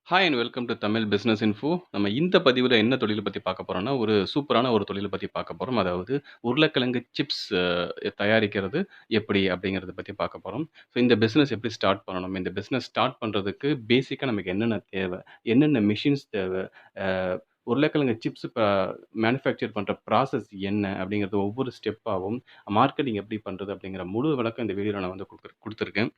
Hi and welcome to Tamil business info. நம்ம இந்த பதிவுல என்ன தொழில பத்தி பார்க்க போறோம்னா, ஒரு சூப்பரான ஒரு தொழில பத்தி பார்க்க போறோம். அதாவது உருளைக்கிழங்கு சிப்ஸ் தயாரிக்கிறது எப்படி அப்படிங்கிறத பத்தி பார்க்க போறோம். ஸோ இந்த பிசினஸ் எப்படி ஸ்டார்ட் பண்ணணும்? இந்த பிசினஸ் ஸ்டார்ட் பண்றதுக்கு பேசிக்கா நமக்கு என்னென்ன தேவை? என்னென்ன மெஷின்ஸ் தேவை? அ உருளைக்கிழங்கு சிப்ஸ் மேனுஃபேக்சர் பண்ற ப்ராசஸ் என்ன? அப்படிங்கிறது ஒவ்வொரு ஸ்டெப்பாவும், மார்க்கெட்டிங் எப்படி பண்றது? அப்படிங்கிற முழு விளக்கம் இந்த வீடியோல நான் வந்து குடுத்துருக்கேன்.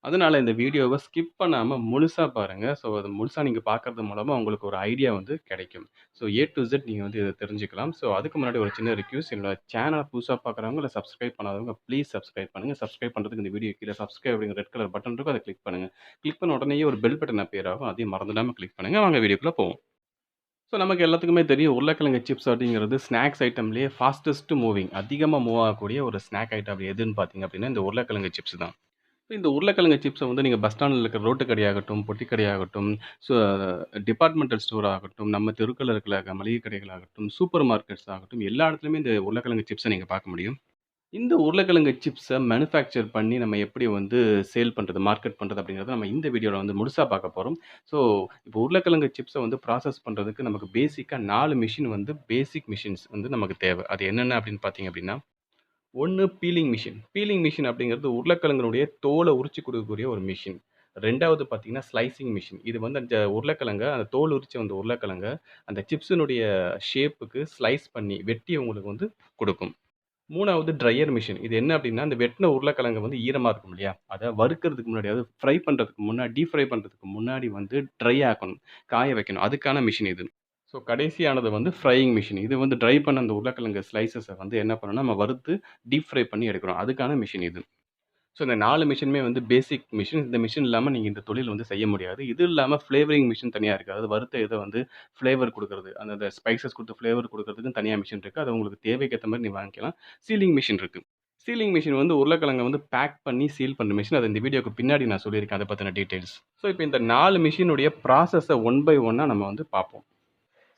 அதனால இந்த வீடியோவ ஸ்கிப் பண்ணாம முழுசா பாருங்க. ஸோ, அது முழுசா நீங்க பார்க்கறது மூலமா உங்களுக்கு ஒரு ஐடியா வந்து கிடைக்கும். ஸோ, ஏ டூ இசட் நீங்க வந்து இத தெரிஞ்சுக்கலாம். ஸோ, அதுக்கு முன்னாடி ஒரு சின்ன ரிக்வெஸ்ட். என்னோட சேனல புதுசா பார்க்குறவங்க, இல்ல சப்ஸ்கிரைப் பண்ணாதவங்க ப்ளீஸ் சப்ஸ்கிரைப் பண்ணுங்க. சப்ஸ்கிரைப் பண்றதுக்கு இந்த வீடியோ கீழ சப்ஸ்கிரைப் அப்படிங்கிற ரெட் கலர் பட்டன் இருக்கும். அத கிளிக் பண்ணுங்க. கிளிக் பண்ண உடனேயே ஒரு பெல் பட்டன் அப்பியர் ஆகும். அதையும் மறந்துடாம கிளிக் பண்ணுங்க. வாங்க வீடியோக்குள்ள போவோம். ஸோ, நமக்கு எல்லாத்துக்குமே தெரியும் உருளைக்கிழங்கு சிப்ஸ் அப்படிங்கிறது ஸ்நாக்ஸ் ஐட்டம்லயே ஃபாஸ்டஸ்ட் மூவிங் அதிகமா மூவ் ஆகக்கூடிய ஒரு ஸ்நாக் ஐட்டம் அப்படி எதுன்னு பார்த்தீங்க அப்படின்னா, இந்த உருளைக்கிழங்கு சிப்ஸ் தான். இந்த உருளைக்கிழங்கு சிப்ஸ வந்து நீங்க பஸ் ஸ்டாண்ட்ல இருக்கிற ரோட்டு கடையாகட்டும், பொட்டி கடையாகட்டும், ஸோ டிபார்ட்மெண்டல் ஸ்டோர் ஆகட்டும், நம்ம தெருக்கள்ல இருக்கிற மளிகை கடைகளாகட்டும், சூப்பர் மார்க்கெட்ஸ் ஆகட்டும், எல்லா இடத்துலயுமே இந்த உருளைக்கிழங்கு சிப்ஸ நீங்க பார்க்க முடியும். இந்த உருளைக்கிழங்கு சிப்ஸ மேனுஃபேக்சர் பண்ணி நம்ம எப்படி வந்து சேல் பண்றது, மார்க்கெட் பண்றது அப்படிங்கிறத நம்ம இந்த வீடியோல வந்து முழுசா பார்க்க போறோம். ஸோ இப்போ உருளைக்கிழங்கு சிப்ஸ வந்து ப்ராசஸ் பண்றதுக்கு நமக்கு பேசிக்கா 4 மெஷின் வந்து பேசிக் மெஷின்ஸ் வந்து நமக்கு தேவை. அது என்னென்ன அப்படின்னு பார்த்தீங்க அப்படின்னா, 1 பீலிங் மிஷின். பீலிங் மிஷின் அப்படிங்கிறது உருளைக்கிழங்கினுடைய தோல உரிச்சு குடுக்கக்கூடிய ஒரு மிஷின். 2வது பார்த்தீங்கன்னா, ஸ்லைசிங் மிஷின். இது வந்து அந்த உருளைக்கிழங்க அந்த தோல் உரிச்ச அந்த உருளைக்கிழங்க, அந்த சிப்ஸினுடைய ஷேப்புக்கு ஸ்லைஸ் பண்ணி, வெட்டி உங்களுக்கு வந்து குடுக்கும். 3வது ட்ரையர் மிஷின். இது என்ன அப்டின்னா, அந்த வெட்டுன உருளைக்கிழங்கு வந்து ஈரமா இருக்கும் இல்லையா? அத வறுக்கிறதுக்கு முன்னாடி, அதாவது ஃப்ரை பண்றதுக்கு முன்னாடி, டீப் ஃப்ரை பண்றதுக்கு முன்னாடி வந்து ட்ரை ஆக்கணும். காய வைக்கணும். அதுக்கான மிஷின் இது. ஸோ கடைசியானது வந்து ஃப்ரையிங் மிஷின். இது வந்து ட்ரை பண்ண அந்த உருளைக்கிழங்கு ஸ்லைஸஸ வந்து என்ன பண்ணணும்னா, நம்ம வறுத்து டீப் ஃப்ரை பண்ணி எடுக்கிறோம். அதுக்கான மிஷின் இது. ஸோ இந்த 4 மிஷினுமே வந்து பேசிக் மிஷின். இந்த மிஷின் இல்லாம நீங்க இந்த தொழில் வந்து செய்ய முடியாது. இது இல்லாம ஃப்ளேவரிங் மிஷின் தனியா இருக்கு. அதாவது வறுத்த இத வந்து ஃப்ளேவர் குடுக்குறது. அந்த ஸ்பைசஸ் குடுத்து ஃப்ளேவர் குடுக்குறதுக்குன்னு தனியா மிஷின் இருக்கு. அது உங்களுக்கு தேவைக்கு ஏத்த மாரி நீங்க வாங்கிக்கலாம். சீலிங் மிஷின் இருக்கு. சீலிங் மிஷின் வந்து உருளைக்கிழங்க வந்து பேக் பண்ணி சீல் பண்ற மிஷின். அது இந்த வீடியோக்கு பின்னாடி நான் சொல்லியிருக்கேன். அத பத்தின டீட்டெயில்ஸ். ஸோ இப்ப இந்த 4 மிஷினுடைய ப்ராசஸ ஒன் பை ஒன்னா நம்ம வந்து பார்ப்போம்.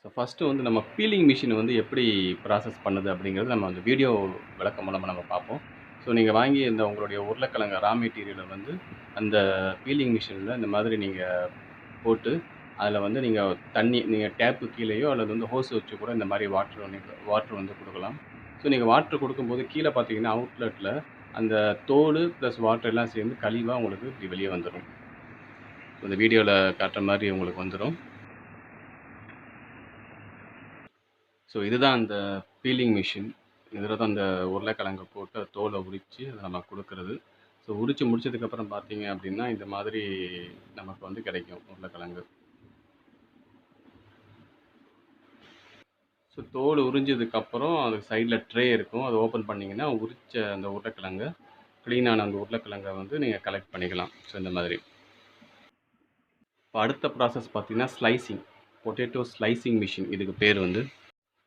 ஸோ ஃபர்ஸ்ட்டு வந்து நம்ம பீலிங் மிஷின் வந்து எப்படி ப்ராசஸ் பண்ணுது அப்படிங்கிறது நம்ம அந்த வீடியோ விளக்கம் மூலமா நம்ம பார்ப்போம். ஸோ நீங்க வாங்கி இந்த உங்களுடைய உருளைக்கிழங்கு ரா மெட்டீரியல வந்து அந்த பீலிங் மிஷின்ல இந்த மாதிரி நீங்க போட்டு, அதில வந்து நீங்க தண்ணி நீங்க டேப்பு கீழயோ அல்லது வந்து ஹோஸ் வச்சு கூட இந்த மாரி வாட்டர் வந்து குடுக்கலாம். ஸோ நீங்க வாட்டர் குடுக்கும்போது கீழ பார்த்தீங்கன்னா, அவுட்லெட்ல அந்த தோலு பிளஸ் வாட்டர் எல்லாம் சேர்ந்து கழிவா உங்களுக்கு இப்படி வெளிய வந்துரும். இந்த வீடியோல காட்டுற மாரி உங்களுக்கு வந்துரும். ஸோ இதுதான் அந்த பீலிங் மிஷின். இதில தான் அந்த உருளைக்கிழங்க போட்டு தோல உரிச்சு அத நம்ம குடுக்குறது. ஸோ உரிச்சு முடிச்சதுக்கப்புறம் பார்த்தீங்க அப்படின்னா, இந்த மாதிரி நமக்கு வந்து கிடைக்கும் உருளைக்கிழங்கு. ஸோ தோல் உரிஞ்சதுக்கப்புறம் அதுக்கு சைட்ல ட்ரே இருக்கும். அத ஓப்பன் பண்ணீங்கன்னா, உரிச்ச அந்த உருளைக்கிழங்க, கிளீனான அந்த உருளைக்கிழங்க வந்து நீங்க கலெக்ட் பண்ணிக்கலாம். ஸோ இந்த மாதிரி. இப்ப அடுத்த ப்ராசஸ் பார்த்தீங்கன்னா, ஸ்லைசிங். பொட்டேட்டோ ஸ்லைசிங் மிஷின் இதுக்கு பேர் வந்து.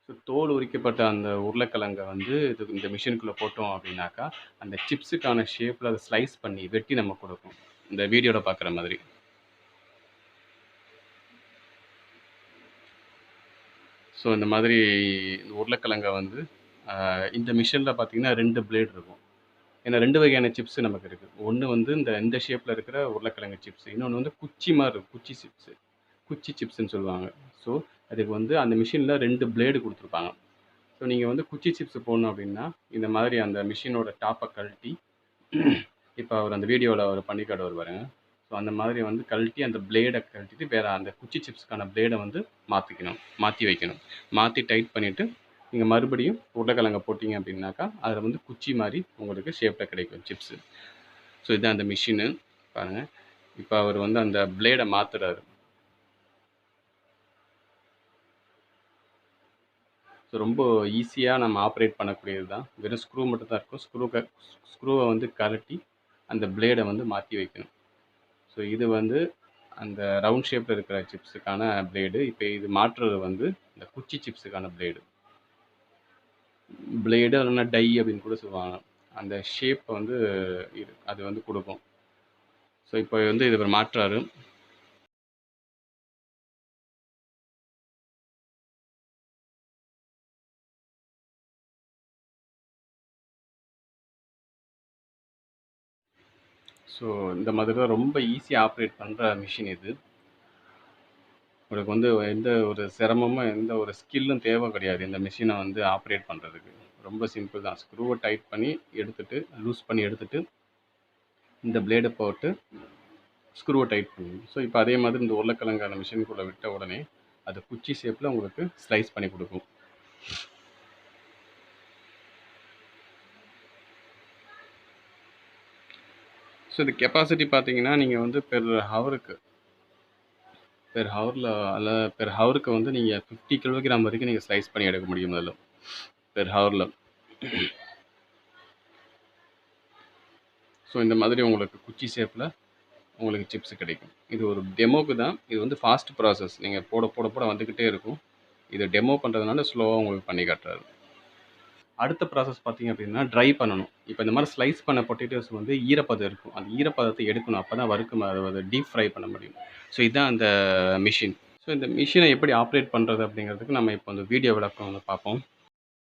ஸோ தோல் உரிக்கப்பட்ட அந்த உருளைக்கிழங்க வந்து இந்த மிஷினுக்குள்ள போட்டோம் அப்படின்னாக்கா, அந்த சிப்ஸுக்கான ஷேப்ல அத ஸ்லைஸ் பண்ணி வெட்டி நமக்கு குடுக்கும். இந்த வீடியோல பார்க்குற மாதிரி. ஸோ இந்த மாதிரி இந்த உருளைக்கிழங்க வந்து இந்த மிஷின்ல பார்த்தீங்கன்னா 2 பிளேட் இருக்கும். ஏன்னா 2 வகையான சிப்ஸ் நமக்கு இருக்கு. ஒண்ணு வந்து இந்த ஷேப்ல இருக்கிற உருளைக்கிழங்கு சிப்ஸ். இன்னொன்னு வந்து குச்சி மாரி இருக்கும். குச்சி சிப்ஸ். குச்சி சிப்ஸ்ன்னு சொல்லுவாங்க. ஸோ அதுக்கு வந்து அந்த மிஷின்ல 2 பிளேடு குடுத்துருப்பாங்க. ஸோ நீங்க வந்து குச்சி சிப்ஸ் போடணும் அப்படின்னா, இந்த மாதிரி அந்த மிஷினோட டாப்ப கழட்டி இப்ப அவரு அந்த வீடியோல அவரு பண்ணி காட்டுவாரு பாருங்க. ஸோ அந்த மாதிரி வந்து கழட்டி அந்த பிளேட கழட்டிட்டு வேற அந்த குச்சி சிப்ஸ்க்கான பிளேட வந்து மாத்தி வைக்கணும். மாத்தி டைட் பண்ணிட்டு, நீங்க மறுபடியும் உருளைக்கிழங்க போட்டீங்க அப்படின்னாக்கா, அதில வந்து குச்சி மாரி உங்களுக்கு ஷேப்ல கிடைக்கும் சிப்ஸு. ஸோ இதான் அந்த மிஷினு. பாருங்க. இப்ப அவரு வந்து அந்த பிளேட மாத்துறாரு. ஸோ ரொம்ப ஈஸியா நம்ம ஆப்பரேட் பண்ணக்கூடியது தான். வெறும் ஸ்க்ரூ மட்டும் தான் இருக்கும். ஸ்க்ரூவ வந்து கழட்டி அந்த பிளேட வந்து மாத்தி வைக்கணும். ஸோ இது வந்து அந்த ரவுண்ட் ஷேப்ல இருக்கிற சிப்ஸுக்கான பிளேடு. இப்ப இது மாற்றுறது வந்து இந்த குச்சி சிப்ஸுக்கான பிளேடு. பிளேடு இல்லன்னா டை அப்படின்னு கூட சொல்லுவாங்க. அந்த ஷேப் வந்து அது வந்து குடுக்கும். ஸோ இப்ப வந்து இவரு மாற்றாரு. ஸோ இந்த மாதிரி தான் ரொம்ப ஈஸியா ஆப்பரேட் பண்ற மிஷின் இது. உங்களுக்கு வந்து எந்த ஒரு சிரமமும், எந்த ஒரு ஸ்கில்லும் தேவை கிடையாது. இந்த மிஷினை வந்து ஆப்ரேட் பண்ணுறதுக்கு. ரொம்ப சிம்பிள் தான். ஸ்க்ரூவை டைட் பண்ணி எடுத்துட்டு, லூஸ் பண்ணி எடுத்துட்டு, இந்த பிளேடை போட்டு ஸ்க்ரூவை டைட் பண்ணணும். ஸோ இப்போ அதே மாதிரி இந்த உருளைக்கிழங்கு அந்த மிஷினுக்குள்ளே விட்ட உடனே அது குச்சி ஷேப்பில் உங்களுக்கு ஸ்லைஸ் பண்ணி கொடுக்கும். ஸோ இது கெப்பாசிட்டி பார்த்தீங்கன்னா நீங்கள் வந்து பெர் ஹவருக்கு வந்து நீங்கள் 50 கிலோகிராம் வரைக்கும் நீங்கள் ஸ்லைஸ் பண்ணி எடுக்க முடியும் அதில் பெர் ஹவரில். ஸோ இந்த மாதிரி உங்களுக்கு குச்சி ஷேப்பில் உங்களுக்கு சிப்ஸ் கிடைக்கும். இது ஒரு டெமோக்கு தான். இது வந்து ஃபாஸ்ட் ப்ராசஸ். நீங்கள் போட போட போட வந்துக்கிட்டே இருக்கும். இது டெமோ பண்ணுறதுனால ஸ்லோவாக உங்களுக்கு பண்ணி காட்டுறாரு. அடுத்த ப்ராசஸ் பார்த்தீங்க அப்படின்னா ட்ரை பண்ணணும். இப்போ இந்த மாதிரி ஸ்லைஸ் பண்ண பொட்டேட்டோஸ் வந்து ஈரப்பதம் இருக்கும். அந்த ஈரப்பதத்தை எடுக்கணும். அப்போ தான் அதை டீப் ஃப்ரை பண்ண முடியும். ஸோ இதுதான் அந்த மிஷின். ஸோ இந்த மிஷினை எப்படி ஆப்ரேட் பண்ணுறது அப்படிங்கிறதுக்கு நம்ம இப்போ இந்த வீடியோ விளக்கம் வந்து பார்ப்போம்.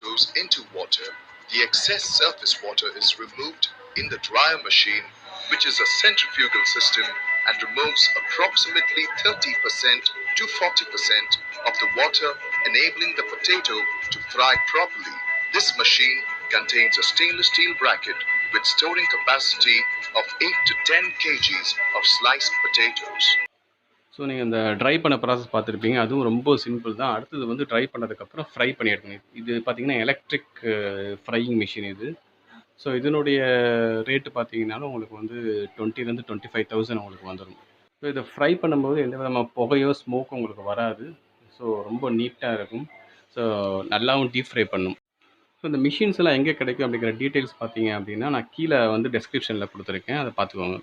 Goes into water, the excess surface water is removed in the dryer machine, which is a centrifugal system and removes approximately 30% to 40% of the water, enabling the potato to fry properly. This machine contains a stainless steel bracket with storing capacity of 8 to 10 kgs of sliced potatoes. So நீங்கள் இந்த try பண்ண process பார்த்துருப்பீங்க. அதுவும் ரொம்ப simple தான். அடுத்தது வந்து try பண்ணதுக்கப்புறம் ஃப்ரை பண்ணி எடுக்கணும். இது பார்த்தீங்கன்னா எலக்ட்ரிக் ஃப்ரையிங் மிஷின் இது. ஸோ இதனுடைய ரேட்டு பார்த்தீங்கன்னாலும் உங்களுக்கு வந்து 20,000 25,000 உங்களுக்கு வந்துடும். ஸோ இதை ஃப்ரை பண்ணும்போது எந்த விதமான புகையோ ஸ்மோக்கும் உங்களுக்கு வராது. ஸோ ரொம்ப நீட்டாக இருக்கும். ஸோ நல்லாவும் டீப் ஃப்ரை பண்ணும். ஸோ இந்த மிஷின்ஸ் எல்லாம் எங்கே கிடைக்கும் அப்படிங்கிற டீட்டெயில்ஸ் பார்த்தீங்க அப்படின்னா நான் கீழே வந்து டெஸ்கிரிப்ஷனில் கொடுத்துருக்கேன். அதை பார்த்துக்கோங்க.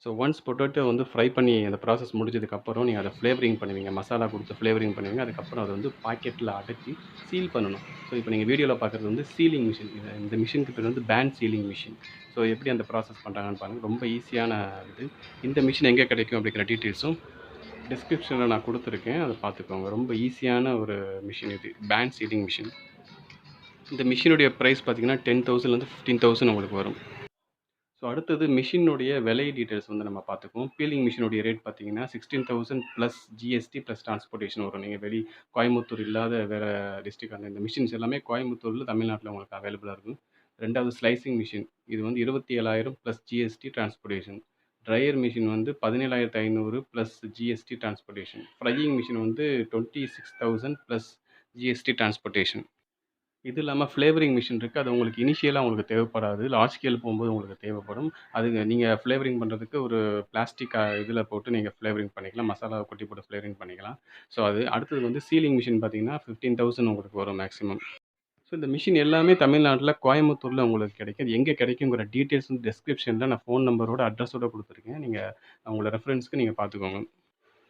ஸோ ஒன்ஸ் பொட்டேட்டோ வந்து ஃப்ரை பண்ணி அந்த ப்ராசஸ் முடிஞ்சதுக்கப்புறம் நீங்கள் அதை ஃப்ளேவரிங் பண்ணுவீங்க. மசாலா கொடுத்து ஃப்ளேவரிங் பண்ணுவீங்க. அதுக்கப்புறம் அதை வந்து பாக்கெட்டில் அடைச்சி சீல் பண்ணணும். ஸோ இப்போ நீங்கள் வீடியோவில் பார்க்குறது வந்து சீலிங் மிஷின். இந்த மிஷினுக்கு பேர் வந்து பேண்ட் சீலிங் மிஷின். ஸோ எப்படி அந்த ப்ராசஸ் பண்ணுறாங்கன்னு பாருங்கள். ரொம்ப ஈஸியான இது. இந்த மிஷின் எங்கே கிடைக்கும் அப்படிங்கிற டீட்டெயில்ஸும் டிஸ்கிரிப்ஷனில் நான் கொடுத்துருக்கேன். அதை பார்த்துக்கோங்க. ரொம்ப ஈஸியான ஒரு மிஷின் இது, பேண்ட் சீலிங் மிஷின். இந்த மிஷினுடைய ப்ரைஸ் பார்த்தீங்கன்னா 10,000 15,000 உங்களுக்கு வரும். ஸோ அடுத்தது மிஷினுடைய விலை டீட்டெயில்ஸ் வந்து நம்ம பார்த்துக்குவோம். பீலிங் மிஷினுடைய ரேட் பார்த்தீங்கன்னா 16,000 ப்ளஸ் ஜிஎஸ்டி ப்ளஸ் டிரான்ஸ்போர்ட்டேஷன் வரும். நீங்கள் கோயம்புத்தூர் இல்லாத வேறு டிஸ்ட்ரிக்ட் அந்த மிஷின்ஸ் எல்லாமே கோயம்புத்தூரில் தமிழ்நாட்டில் உங்களுக்கு அவைலபிளாக இருக்கும். ரெண்டாவது ஸ்லைசிங் மிஷின். இது வந்து 27,000 plus GST transportation. Dryer machine வந்து 17,500 plus GST transportation. Frying machine வந்து 26,000 ப்ளஸ் ஜிஎஸ்டி டிரான்ஸ்போர்ட்டேஷன். இது இல்லாமல் ஃப்ளேவரிங் மிஷின் இருக்குது. அது உங்களுக்கு இனிஷியலாக உங்களுக்கு தேவைப்படாது. லார்ஜ் ஸ்கேல் போகும்போது உங்களுக்கு தேவைப்படும். அது நீங்கள் ஃப்ளேவரிங் பண்ணுறதுக்கு ஒரு பிளாஸ்டிக் இதில் போட்டு நீங்கள் ஃப்ளேவரிங் பண்ணிக்கலாம். மசாலாவை கொட்டி போட்டு ஃப்ளேவரிங் பண்ணிக்கலாம். ஸோ அது அடுத்தது வந்து சீலிங் மிஷின் பார்த்தீங்கன்னா 15,000 உங்களுக்கு வரும் மேக்ஸிமம். ஸோ இந்த மிஷின் எல்லாமே தமிழ்நாட்டில் கோயம்புத்தூரில் உங்களுக்கு கிடைக்கும். அது எங்கே கிடைக்குங்கிற டீட்டெயில்ஸ் வந்து டிஸ்கிரிப்ஷனில் நான் ஃபோன் நம்பரோட அட்ரஸோடு கொடுத்துருக்கேன். நீங்கள் உங்களோட ரெஃபரன்ஸ்க்கு நீங்கள் பார்த்துக்கோங்க.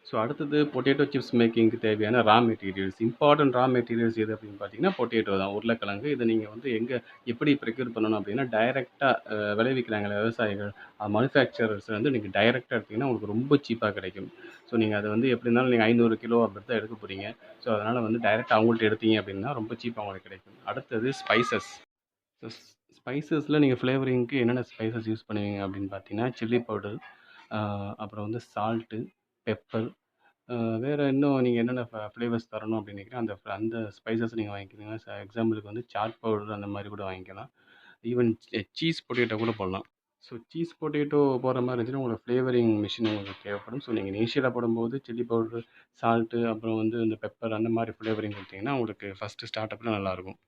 ஸோ அடுத்தது பொட்டேட்டோ சிப்ஸ் மேக்கிங்க்கு தேவையான raw materials. Important raw materials எது அப்படின்னு பார்த்தீங்கன்னா பொட்டேட்டோ தான், உருளைக்கிழங்கு. இதை நீங்கள் வந்து எப்படி ப்ரிக்யூர் பண்ணணும் அப்படின்னா டைரெக்டாக விளைவிக்கிறாங்களே விவசாயிகள், மேனுஃபேக்சரர்ஸ் வந்து நீங்கள் டைரெக்டாக எடுத்திங்கன்னா உங்களுக்கு ரொம்ப சீப்பாக கிடைக்கும். ஸோ நீங்கள் அதை வந்து எப்படி இருந்தாலும் நீங்கள் 500 கிலோ அப்படி தான் எடுக்க போகிறீங்க. ஸோ அதனால் வந்து டைரெக்டாக அவங்கள்ட்ட எடுத்தீங்க அப்படின்னா ரொம்ப சீப்பாக உங்களுக்கு கிடைக்கும். அடுத்தது ஸ்பைசஸ். ஸோ ஸ்பைசஸில் நீங்கள் ஃப்ளேவரிங்க்கு என்னென்ன ஸ்பைசஸ் யூஸ் பண்ணுவீங்க அப்படின்னு பார்த்தீங்கன்னா சில்லி பவுடர், அப்புறம் வந்து சால்ட்டு, பெப்பர், வேறு இன்னும் நீங்கள் என்னென்ன ஃப்ளேவர்ஸ் தரணும் அப்படின்னு நினைக்கிறீங்க அந்த அந்த ஸ்பைசஸ் நீங்கள் வாங்கிக்கிறீங்க. எக்ஸாம்பிளுக்கு வந்து சாட் பவுடர் அந்த மாதிரி கூட வாங்கிக்கலாம். ஈவன் சீஸ் பொட்டேட்டோ கூட போடலாம். ஸோ சீஸ் பொட்டேட்டோ போடுற மாதிரி இருந்துச்சுன்னா உங்களுக்கு ஃப்ளேவரிங் மிஷின் உங்களுக்கு தேவைப்படும். ஸோ நீங்கள் இனிஷியலாக போடும்போது சில்லி பவுடர், சால்ட்டு, அப்புறம் வந்து இந்த பெப்பர் அந்த மாதிரி ஃப்ளேவரிங் கொடுத்தீங்கன்னா உங்களுக்கு ஃபஸ்ட்டு ஸ்டார்ட் அப்பில் நல்லாயிருக்கும்.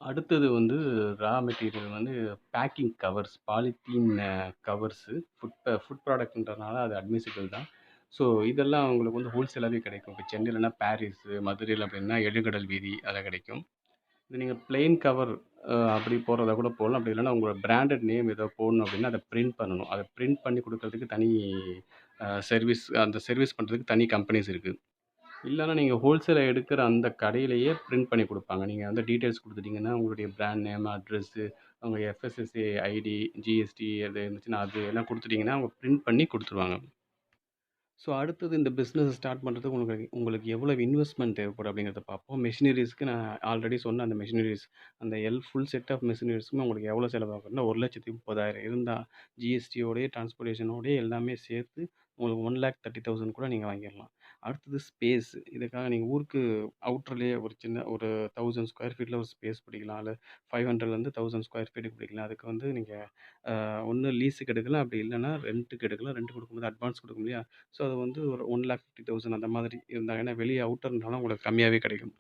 அடுத்தது வந்து ரா மெட்டீரியல் வந்து packing covers, polythene covers. Food ப்ராடக்ட்ன்றதுனால அது அட்மிசிபிள் தான். ஸோ இதெல்லாம் உங்களுக்கு வந்து ஹோல்சேலாகவே கிடைக்கும். இப்போ சென்னையிலனா பாரிஸு, மதுரையில் அப்படின்னா எழுகடல் வீதி அதில் கிடைக்கும். இது நீங்கள் பிளெயின் கவர் அப்படி போடுறதா கூட போடலாம். அப்படி இல்லைன்னா உங்களோட பிராண்டட் நேம் ஏதோ போடணும் அப்படின்னா அதை பிரிண்ட் பண்ணணும். அதை பிரிண்ட் பண்ணி கொடுக்கறதுக்கு தனி சர்வீஸ், அந்த சர்வீஸ் பண்ணுறதுக்கு தனி கம்பெனிஸ் இருக்குது. இல்லைன்னா நீங்கள் ஹோல்சேலாக எடுக்கிற அந்த கடையிலேயே பிரிண்ட் பண்ணி கொடுப்பாங்க. நீங்கள் வந்து டீட்டெயில்ஸ் கொடுத்துட்டீங்கன்னா உங்களுடைய பிராண்ட் நேம், அட்ரெஸ்ஸு, உங்கள் எஃப்எஸ்எஸ்ஏ ஐடி, ஜிஎஸ்டி அது இருந்துச்சுன்னா அது எல்லாம் கொடுத்துட்டிங்கன்னா அவங்க பிரிண்ட் பண்ணி கொடுத்துருவாங்க. ஸோ அடுத்தது இந்த பிஸ்னஸ் ஸ்டார்ட் பண்ணுறதுக்கு உங்களுக்கு எவ்வளோ இன்வெஸ்ட்மெண்ட் தேவைப்படும் அப்படிங்கிறத பார்ப்போம். மெஷினரிஸ்க்கு நான் ஆல்ரெடி சொன்ன அந்த மெஷினரிஸ், அந்த ஃபுல் செட் ஆஃப் மெஷினரிஸ்க்குமே உங்களுக்கு எவ்வளோ செலவாகும்னா 1,30,30,000 இருந்தால் ஜிஎஸ்டியோடய டிரான்ஸ்போர்ட்டேஷனோடய எல்லாமே சேர்த்து உங்களுக்கு 1,30,000 கூட நீங்க வாங்கிடலாம். அடுத்தது ஸ்பேஸ். இதுக்காக நீங்க ஊருக்கு அவுட்டர்லயே ஒரு சின்ன ஒரு 1000 ஸ்கொயர் ஃபீட்ல ஒரு ஸ்பேஸ் பிடிக்கலாம். இல்ல 500லேருந்து 1000 ஸ்கொயர் ஃபீட்டுக்கு பிடிக்கலாம். அதுக்கு வந்து நீங்க ஒண்ணு லீஸுக்கு எடுக்கலாம். அப்படி இல்லன்னா ரென்ட்டுக்கு எடுக்கலாம். ரென்ட் குடுக்கும்போது அட்வான்ஸ் குடுக்கணும் இல்லையா? ஸோ அது வந்து ஒரு 1,50,000 அந்த மாதிரி இருந்தாங்க. ஏன்னா வெளிய அவுட்டர்னால உங்களுக்கு கம்மியாவே கிடைக்கும்.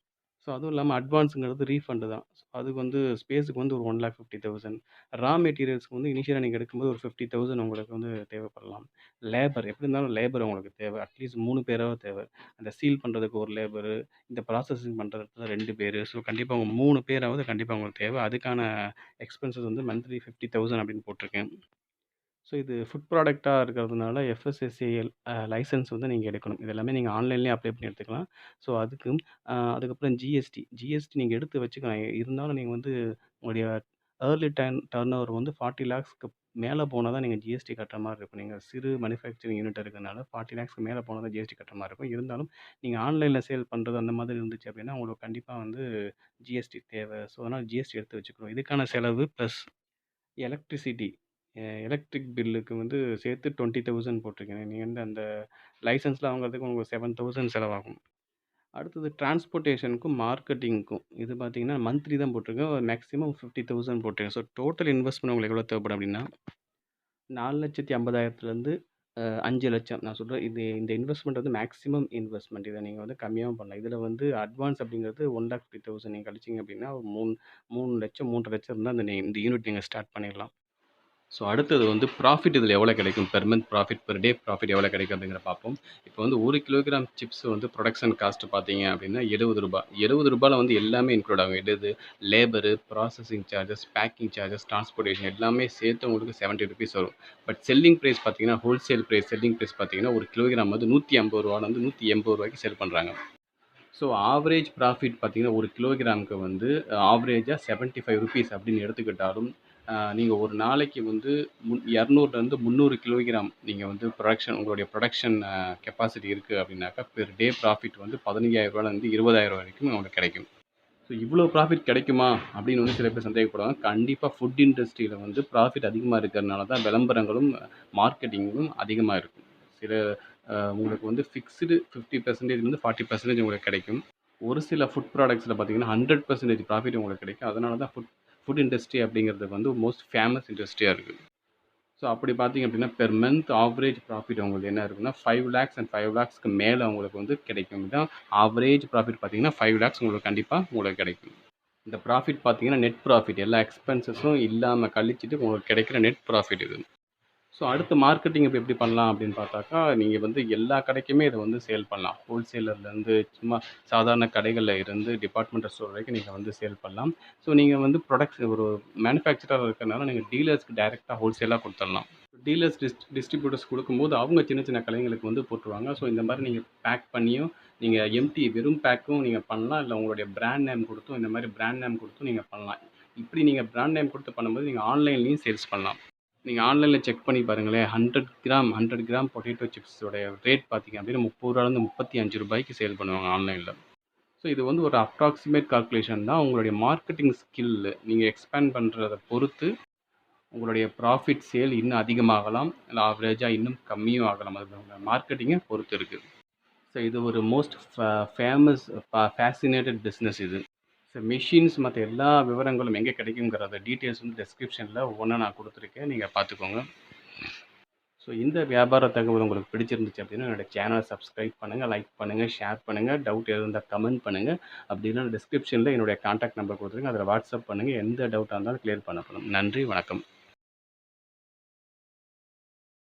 ஸோ அதுவும் இல்லாம அட்வான்ஸுங்கிறது ரீஃபண்ட் தான். அதுக்கு வந்து ஸ்பேஸுக்கு வந்து ஒரு 1,50,000 ரா மெட்டீரியல்ஸ்க்கு வந்து இனிஷியலா நீங்க எடுக்கும்போது ஒரு 50,000 உங்களுக்கு வந்து தேவைப்படலாம். லேபர் எப்படி இருந்தாலும் லேபர் உங்களுக்கு தேவை. அட்லீஸ்ட் 3 பேராவது தேவை. அந்த சீல் பண்றதுக்கு ஒரு லேபரு, இந்த ப்ராசஸிங் பண்றதுக்கு 2 பேரு. ஸோ கண்டிப்பா உங்க 3 பேராவது கண்டிப்பா உங்களுக்கு தேவை. அதுக்கான எக்ஸ்பென்சஸ் வந்து மந்த்லி 50,000 அப்படின்னு போட்டிருக்கேன். ஸோ இது ஃபுட் ப்ராடக்ட்டா இருக்கிறதுனால எஃப்எஸ்எஸ்ஏஎல் லைசென்ஸ் வந்து நீங்க எடுக்கணும். இது எல்லாமே நீங்க ஆன்லைன்லயே அப்ளை பண்ணி எடுத்துக்கலாம். ஸோ அதுக்கு அதுக்கப்புறம் ஜிஎஸ்டி. ஜிஎஸ்டி நீங்க எடுத்து வச்சுக்கலாம். இருந்தாலும் நீங்க வந்து உங்களுடைய ஏர்லி டர்ன் ஓவர் வந்து 40 லேக்ஸ்க்கு மேல போனா தான் நீங்க ஜிஎஸ்டி கட்டுற மாரி இருக்கும். நீங்க சிறு மேனுஃபேக்சரிங் யூனிட் இருக்கிறதுனால 40 லேக்ஸ்க்கு மேல போனா தான் ஜிஎஸ்டி கட்டுற மாரி இருக்கும். இருந்தாலும் நீங்க ஆன்லைன்ல சேல் பண்றது அந்த மாதிரி இருந்துச்சு அப்படின்னா, உங்களுக்கு கண்டிப்பா வந்து ஜிஎஸ்டி தேவை. ஸோ அதனால ஜிஎஸ்டி எடுத்து வச்சுக்கணும். இதுக்கான செலவு பிளஸ் எலக்ட்ரிசிட்டி எலக்ட்ரிக் பில்லுக்கு வந்து சேர்த்து 20,000 போட்டிருக்கேன். நீங்க வந்து அந்த லைசென்ஸ்லாம் வாங்குறதுக்கு உங்களுக்கு 7,000 செலவாகும். அடுத்தது டிரான்ஸ்போர்ட்டேஷனுக்கும், மார்க்கெட்டிங்க்கும் இது பார்த்தீங்கன்னா மந்த்லி தான் போட்டிருக்கேன். மேக்ஸிமம் 50,000 போட்டிருக்கேன். ஸோ டோட்டல் இன்வெஸ்ட்மெண்ட் உங்களுக்கு எவ்வளோ தேவைப்படும் அப்படின்னா, 4,50,000லேருந்து 5,00,000 நான் சொல்றேன். இந்த இன்வெஸ்ட்மெண்ட் வந்து மேக்ஸிமம் இன்வெஸ்ட்மெண்ட். இத நீங்க வந்து கம்மியாவும் பண்ணலாம். இதில வந்து அட்வான்ஸ் அப்படிங்கிறது 1,50,000 நீங்க கழிச்சீங்க அப்படின்னா, 3,00,000 3,50,000 இருந்தா இந்த யூனிட் நீங்க ஸ்டார்ட் பண்ணிடலாம். ஸோ அடுத்தது வந்து ப்ராஃபிட் இதில எவ்வளோ கிடைக்கும்? Per month profit, per day profit எவ்வளோ கிடைக்கும் அப்படிங்கிறத பார்ப்போம். இப்போ வந்து 1 கிலோகிராம் சிப்ஸ் வந்து புரொடக்ஷன் காஸ்ட் பார்த்தீங்க அப்படின்னா ரூ. 70. ரூ. 70ல வந்து எல்லாமே இன்க்ளூட் ஆகும். எது labour, processing charges, packing charges, transportation எல்லாமே சேர்த்து உங்களுக்கு ₹70 வரும். பட் செல்லிங் பிரைஸ் பார்த்தீங்கன்னா, ஹோல்சேல் பிரைஸ் செல்லிங் பிரைஸ் பார்த்தீங்கன்னா, 1 கிலோகிராம் வந்து ரூ. 150லேருந்து ரூ. 180க்கு சேல் பண்றாங்க. ஸோ ஆவரேஜ் ப்ராஃபிட் பார்த்தீங்கன்னா, 1 கிலோகிராமுக்கு வந்து ஆவரேஜா ₹75 அப்படின்னு எடுத்துக்கிட்டாலும், நீங்க ஒரு நாளைக்கு வந்து 200லேருந்து 300 கிலோகிராம் நீங்க வந்து உங்களுடைய புரொடக்ஷன் கெப்பாசிட்டி இருக்கு அப்படின்னாக்கா, பெர் டே ப்ராஃபிட் வந்து ரூ. 15,000லேருந்து ரூ. 20,000 வரைக்கும் உங்களுக்கு கிடைக்கும். ஸோ இவ்வளோ ப்ராஃபிட் கிடைக்குமா? அப்படின்னு வந்து சில பேர் சந்தேகப்படுவாங்க. கண்டிப்பா ஃபுட் இண்டஸ்ட்ரியில வந்து ப்ராஃபிட் அதிகமா இருக்கிறனால தான் விளம்பரங்களும், மார்க்கெட்டிங்கும் அதிகமா இருக்கும். சில உங்களுக்கு வந்து ஃபிக்ஸ்டு 50%லேருந்து 40% உங்களுக்கு கிடைக்கும். ஒரு சில ஃபுட் ப்ராடக்ட்ஸில பார்த்தீங்கன்னா, 100% ப்ராஃபிட் உங்களுக்கு கிடைக்கும். அதனால தான் ஃபுட் ஃபுட் இண்டஸ்ட்ரி அப்படிங்கிறது வந்து மோஸ்ட் ஃபேமஸ் இண்டஸ்ட்ரியா இருக்கு. ஸோ அப்படி பார்த்தீங்க அப்படின்னா, பெர் மந்த் ஆவரேஜ் ப்ராஃபிட் உங்களுக்கு என்ன இருக்குன்னா, 5,00,000 அண்ட் 5,00,000க்கு மேல உங்களுக்கு வந்து கிடைக்கும். இதான் ஆவரேஜ் ப்ராஃபிட் பார்த்தீங்கன்னா, 5,00,000 உங்களுக்கு கண்டிப்பா உங்களுக்கு கிடைக்கும். இந்த ப்ராஃபிட் பார்த்தீங்கன்னா, நெட் ப்ராஃபிட் எல்லா எக்ஸ்பென்சஸும் இல்லாம கழிச்சிட்டு உங்களுக்கு கிடைக்கிற நெட் ப்ராஃபிட் இது. ஸோ அடுத்து மார்க்கெட்டிங் இப்ப எப்படி பண்ணலாம் அப்படின்னு பார்த்தாக்கா, நீங்க வந்து எல்லா கடைக்குமே இத வந்து சேல் பண்ணலாம். ஹோல்சேலர்லேருந்து சும்மா சாதாரண கடைகள்ல இருந்து டிபார்ட்மெண்டல் ஸ்டோர் வரைக்கும் நீங்க வந்து சேல் பண்ணலாம். ஸோ நீங்க வந்து ஒரு மேனுஃபேக்சரரா இருக்கறனால நீங்க டீலர்ஸ்க்கு டைரக்ட்டா ஹோல்சேலா குடுத்துடலாம். டீலர்ஸ் டிஸ்ட்ரிபியூட்டர்ஸ் குடுக்கும்போது அவங்க சின்ன சின்ன கடைங்களுக்கு வந்து போட்டுருவாங்க. ஸோ இந்த மாரி நீங்க பேக் பண்ணியும், நீங்க வெறும் பேக்கும் நீங்க பண்ணலாம். இல்ல உங்களுடைய பிராண்ட் நேம் குடுத்தும் இந்த மாரி பிராண்ட் நேம் குடுத்தும் நீங்க பண்ணலாம். இப்படி நீங்க பிராண்ட் நேம் குடுத்து பண்ணும்போது நீங்க ஆன்லைன்லயும் சேல்ஸ் பண்ணலாம். நீங்க ஆன்லைன்ல செக் பண்ணி பாருங்களேன். 100 கிராம் பொட்டேட்டோ சிப்ஸோட ரேட் பார்த்தீங்க அப்படின்னா ரூ. 30லேருந்து ரூ. 35க்கு சேல் பண்ணுவாங்க ஆன்லைன்ல. ஸோ இது வந்து ஒரு அப்ராக்ஸிமேட் கால்குலேஷன் தான். உங்களுடைய மார்க்கெட்டிங் ஸ்கில் நீங்க எக்ஸ்பேண்ட் பண்றத பொறுத்து உங்களுடைய ப்ராஃபிட் சேல் இன்னும் அதிகமாகலாம். இல்ல ஆவரேஜா இன்னும் கம்மியும் ஆகலாம். அது உங்க மார்க்கெட்டிங்க பொறுத்து இருக்கு. ஸோ இது ஒரு மோஸ்ட் ஃபேமஸ் ஃபேசினேட்டட் பிசினஸ் இது. ஸோ மெஷின்ஸ் மத்த எல்லா விவரங்களும் எங்க கிடைக்குங்கிறத டீட்டெயில்ஸ் வந்து டிஸ்கிரிப்ஷன்ல ஒவ்வொண்ணா நான் குடுத்துருக்கேன். நீங்க பார்த்துக்கோங்க. ஸோ இந்த வியாபார தகவல் உங்களுக்கு பிடிச்சிருந்துச்சு அப்படின்னா, என்னோட சேனலை சப்ஸ்கிரைப் பண்ணுங்க, லைக் பண்ணுங்க, ஷேர் பண்ணுங்க. டவுட் எதுவும் இருந்தா கமெண்ட் பண்ணுங்க. அப்படி இல்லன்னா டிஸ்கிரிப்ஷன்ல என்னுடைய கான்டாக்ட் நம்பர் குடுத்துருக்கேன். அதில வாட்ஸ்அப் பண்ணுங்க. எந்த டவுட்டா இருந்தாலும் கிளியர் பண்ணப்படும். நன்றி, வணக்கம்.